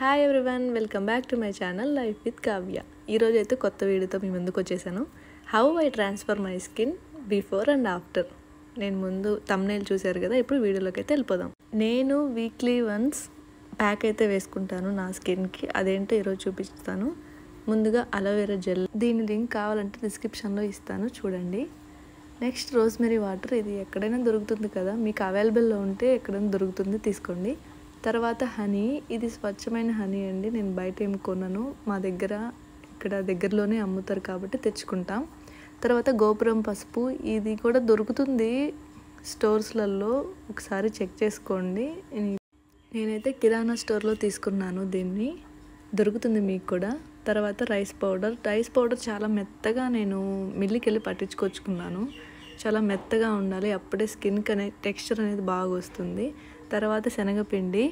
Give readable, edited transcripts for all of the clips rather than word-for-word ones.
Hi everyone, welcome back to my channel life with Kavya. ఈరోజు అయితే కొత్త వీడియోతో మీ ముందుకు వచ్చేసాను. How I transfer my skin before and after. నేను ముందు థంబ్నెయిల్ చూశారు కదా, ఇప్పుడు వీడియోలోకి అయితే వెళ్ళిపోదాం. నేను వీక్లీ వన్స్ ప్యాక్ అయితే వేసుకుంటాను నా స్కిన్కి. అదేంటో ఈరోజు చూపిస్తాను. ముందుగా అలోవెరా జెల్, దీని లింక్ కావాలంటే డిస్క్రిప్షన్లో ఇస్తాను, చూడండి. నెక్స్ట్ రోజ్మెరీ వాటర్, ఇది ఎక్కడైనా దొరుకుతుంది కదా, మీకు అవైలబుల్లో ఉంటే ఎక్కడైనా దొరుకుతుంది, తీసుకోండి. తర్వాత హనీ, ఇది స్వచ్ఛమైన హనీ అండి, నేను బయట ఏం కొనను, మా దగ్గర ఇక్కడ దగ్గరలోనే అమ్ముతారు కాబట్టి తెచ్చుకుంటాం. తర్వాత గోపురం పసుపు, ఇది కూడా దొరుకుతుంది స్టోర్స్లలో, ఒకసారి చెక్ చేసుకోండి. నేనైతే కిరాణా స్టోర్లో తీసుకున్నాను, దీన్ని దొరుకుతుంది మీకు కూడా. తర్వాత రైస్ పౌడర్ చాలా మెత్తగా నేను మిల్లికి వెళ్ళి పట్టించుకొచ్చుకున్నాను. చాలా మెత్తగా ఉండాలి, అప్పుడే స్కిన్కి టెక్స్చర్ అనేది బాగా వస్తుంది. తర్వాత శనగపిండి,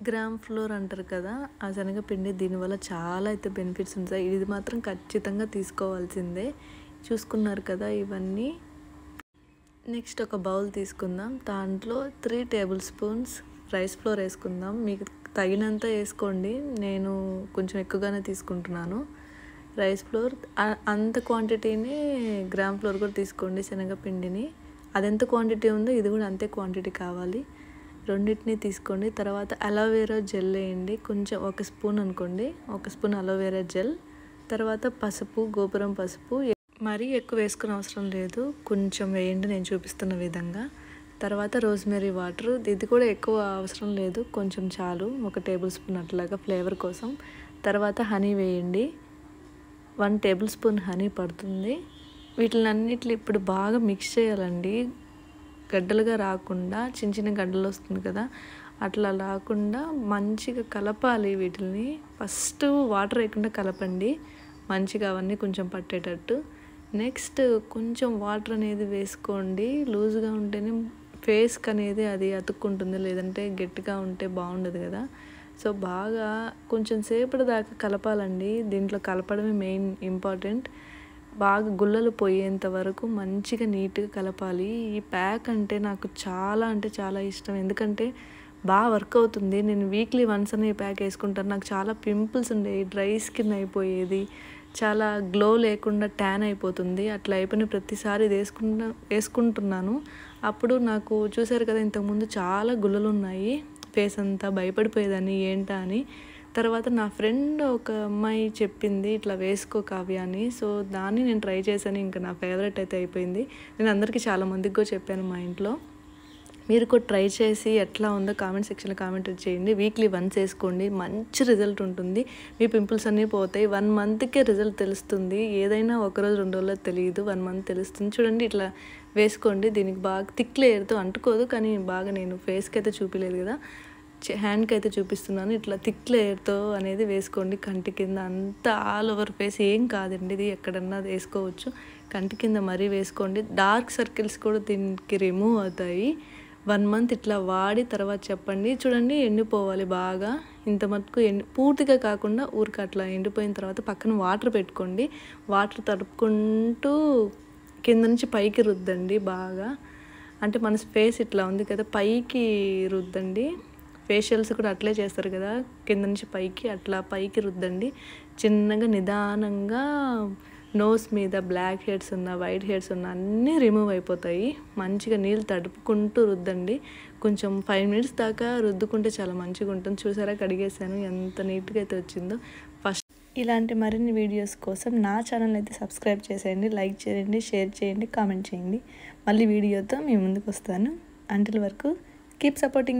గ్రామ్ ఫ్లోర్ అంటారు కదా, ఆ శనగపిండి, దీనివల్ల చాలా అయితే బెనిఫిట్స్ ఉంటాయి. ఇది మాత్రం ఖచ్చితంగా తీసుకోవాల్సిందే. చూసుకున్నారు కదా ఇవన్నీ. నెక్స్ట్ ఒక బౌల్ తీసుకుందాం, దాంట్లో 3 టేబుల్ స్పూన్స్ రైస్ ఫ్లోర్ వేసుకుందాం. మీకు తగినంత వేసుకోండి, నేను కొంచెం ఎక్కువగానే తీసుకుంటున్నాను రైస్ ఫ్లోర్. అంత క్వాంటిటీని గ్రామ్ ఫ్లోర్ కూడా తీసుకోండి, శనగపిండిని. అదెంత క్వాంటిటీ ఉందో ఇది కూడా అంతే క్వాంటిటీ కావాలి, రెండింటిని తీసుకోండి. తర్వాత అలోవెరా జెల్ వేయండి, కొంచెం 1 స్పూన్ అనుకోండి, 1 స్పూన్ అలోవెరా జెల్. తర్వాత పసుపు, గోపురం పసుపు, మరీ ఎక్కువ వేసుకునే అవసరం లేదు, కొంచెం వేయండి నేను చూపిస్తున్న విధంగా. తర్వాత రోజ్మెరీ వాటర్, ఇది కూడా ఎక్కువ అవసరం లేదు, కొంచెం చాలు, 1 టేబుల్ స్పూన్ అట్లాగా ఫ్లేవర్ కోసం. తర్వాత హనీ వేయండి, 1 టేబుల్ స్పూన్ హనీ పడుతుంది. వీటిలన్నిటిని ఇప్పుడు బాగా మిక్స్ చేయాలండి, గడ్డలుగా రాకుండా, చిన్న చిన్న గడ్డలు వస్తుంది కదా, అట్లా రాకుండా మంచిగా కలపాలి వీటిని. ఫస్ట్ వాటర్ వేయకుండా కలపండి మంచిగా, అవన్నీ కొంచెం పట్టేటట్టు. నెక్స్ట్ కొంచెం వాటర్ అనేది వేసుకోండి, లూజ్గా ఉంటేనే ఫేస్కి అనేది అది అతుక్కుంటుంది, లేదంటే గట్టిగా ఉంటే బాగుండదు కదా. సో బాగా కొంచెం సేపటి దాకా కలపాలండి, దీంట్లో కలపడమే మెయిన్ ఇంపార్టెంట్. బాగా గుల్లలు పోయేంత వరకు మంచిగా నీట్గా కలపాలి. ఈ ప్యాక్ అంటే నాకు చాలా అంటే చాలా ఇష్టం, ఎందుకంటే బాగా వర్క్ అవుతుంది. నేను వీక్లీ వన్స్ అనే ప్యాక్ వేసుకుంటాను. నాకు చాలా పింపుల్స్ ఉండేవి, డ్రై స్కిన్ అయిపోయేది, చాలా గ్లో లేకుండా ట్యాన్ అయిపోతుంది. అట్లా అయిపోయిన ప్రతిసారి ఇది వేసుకుంటున్నాను. అప్పుడు నాకు చూసారు కదా, ఇంతకుముందు చాలా గుల్లలు ఉన్నాయి, ఫేస్ అంతా భయపడిపోయేదాన్ని ఏంటా అని. తర్వాత నా ఫ్రెండ్ ఒక అమ్మాయి చెప్పింది, ఇట్లా వేసుకో కావ్య అని. సో దాన్ని నేను ట్రై చేశాను, ఇంకా నా ఫేవరెట్ అయితే అయిపోయింది. నేను అందరికీ చాలా మందికి కూడా చెప్పాను మా ఇంట్లో. మీరు కూడా ట్రై చేసి ఎట్లా ఉందో కామెంట్ సెక్షన్లో కామెంట్ చేయండి. వీక్లీ వన్స్ వేసుకోండి, మంచి రిజల్ట్ ఉంటుంది, మీ పింపుల్స్ అన్నీ పోతాయి. 1 మంత్కే రిజల్ట్ తెలుస్తుంది, ఏదైనా 1 రోజు 2 రోజుల్లో తెలియదు, 1 మంత్ తెలుస్తుంది. చూడండి ఇట్లా వేసుకోండి, దీనికి బాగా థిక్ లేయర్తో అంటుకోదు, కానీ బాగా నేను ఫేస్కి అయితే చూపించలేదు కదా, హ్యాండ్కి అయితే చూపిస్తున్నాను. ఇట్లా థిక్ లేయర్తో అనేది వేసుకోండి, కంటి కింద అంతా ఆల్ ఓవర్ ఫేస్, ఏం కాదండి, ఇది ఎక్కడన్నా వేసుకోవచ్చు, కంటి కింద మరీ వేసుకోండి. డార్క్ సర్కిల్స్ కూడా దీనికి రిమూవ్ అవుతాయి. 1 మంత్ ఇట్లా వాడి తర్వాత చెప్పండి. చూడండి ఎండిపోవాలి బాగా, ఇంత మటుకు పూర్తిగా కాకుండా ఊరికి అట్లా ఎండిపోయిన తర్వాత పక్కన వాటర్ పెట్టుకోండి, వాటర్ తడుపుకుంటూ కింద నుంచి పైకి రుద్దండి బాగా. అంటే మన ఫేస్ ఇట్లా ఉంది కదా, పైకి రుద్దండి. ఫేషియల్స్ కూడా అట్లే చేస్తారు కదా, కింద నుంచి పైకి, అట్లా పైకి రుద్దండి చిన్నగా నిదానంగా. నోస్ మీద బ్లాక్ హెడ్స్ ఉన్న, వైట్ హెడ్స్ ఉన్న అన్నీ రిమూవ్ అయిపోతాయి. మంచిగా నీళ్ళు తడుపుకుంటూ రుద్దండి, కొంచెం 5 మినిట్స్ దాకా రుద్దుకుంటే చాలా మంచిగా ఉంటుంది. చూసారా, కడిగేసాను, ఎంత నీట్గా అయితే వచ్చిందో. ఫస్ట్ ఇలాంటి మరిన్ని వీడియోస్ కోసం నా ఛానల్ అయితే సబ్స్క్రైబ్ చేసేయండి, లైక్ చేయండి, షేర్ చేయండి, కామెంట్ చేయండి. మళ్ళీ వీడియోతో మీ ముందుకు వస్తాను. అంటిల్ వరకు కీప్ సపోర్టింగ్.